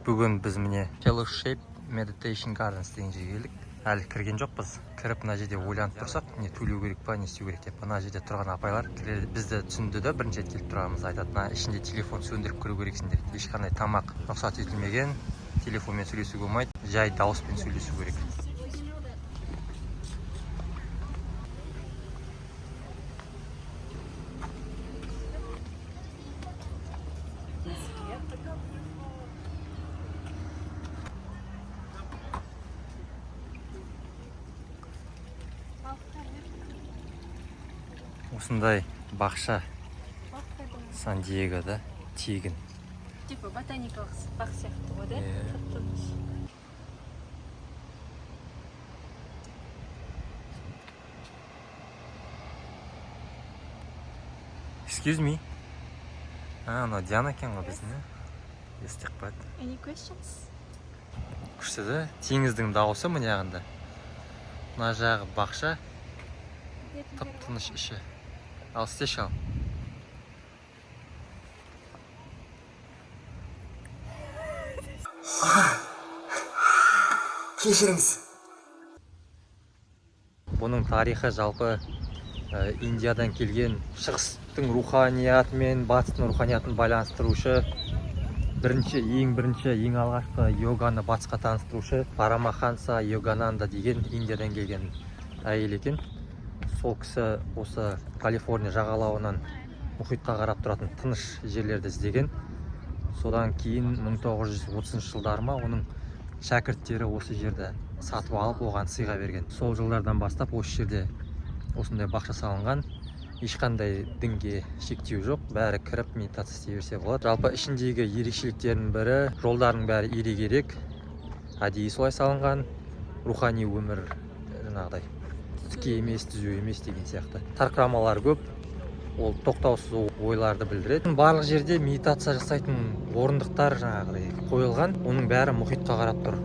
Бүгін біз міне Fellowship Meditation Gardens деген жерге келдік. Әлі кірген жоқпыз. Кіріп мына жерде ойланып тұрсақ, не төлеу керек па, не істеу керек деп. Мына жерде тұрған апайлар бізді түсінді де, бірінші рет келіп тұрғанымызды айтады. Ішінде телефон сөндіріп кіру керексіңдер. Ешқандай тамақ рұқсат етілмеген, телефонмен сөйлесуге болмайды, жай дауыспен сөйлесу керек. Осындай бақша Сан-Диегода тегін. Типа ботаникалық бақ сияқты ғой, да? Excuse me. Анау Диана екен ғой біздің. Естек бәді. Any questions? Күшті де, теңіздің дауысы мына жағында. Мына жағы бақша, тып-тыныш іші. Ал стешал. Кешіріңіз. Бұның тарихы жалпы Индиядан келген, шығыстың руханияты мен батыстың руханиятын байланыстырушы, ең алғашқы йоганы батысқа таныстырушы Парамаханса Йогананда деген Индиядан келген әйел екен. Сол кісі осы Калифорния жағалауынан мұхитқа қарап тұратын тыныш жерлерді іздеген. Содан кейін 1930 жылдары ма оның шәкірттері осы жерді сатып алып оған сыйға берген. Сол жылдардан бастап осы жерде осындай бақша салынған. Ешқандай дінге шектеу жоқ, бәрі кіріп медитация істей берсе болады. Жалпы ішіндегі ерекшеліктерінің бірі, жолдардың бәрі ирек-ерек, әдейі солай салынған, рухани өмір жаңағыдай тіке емес, түзу емес деген сияқты. Тарқырамалар көп, ол тоқтаусыз ойларды білдіреді. Барлық жерде медитация жасайтын орындықтар жаңағыдай қойылған, оның бәрі мұхитқа қарап тұр,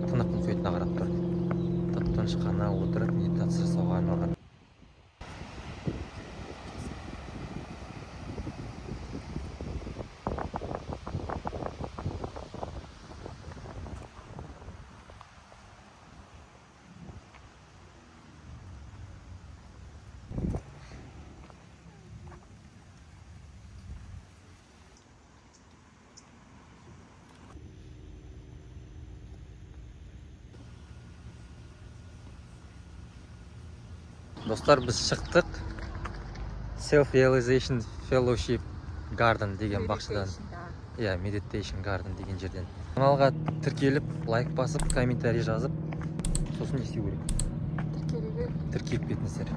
тынық мұхитына қарап тұр. Тып-тыныш қана отырып медитация жасауға арналған. Достар, біз шықтық Self-Realization Fellowship Garden деген бақшадан. Meditation Garden деген жерден. Каналға тіркеліп, лайк басып, комментарий жазып, сосын не істеу керек? Тіркелуге. Тіркеліп кетіңіздер.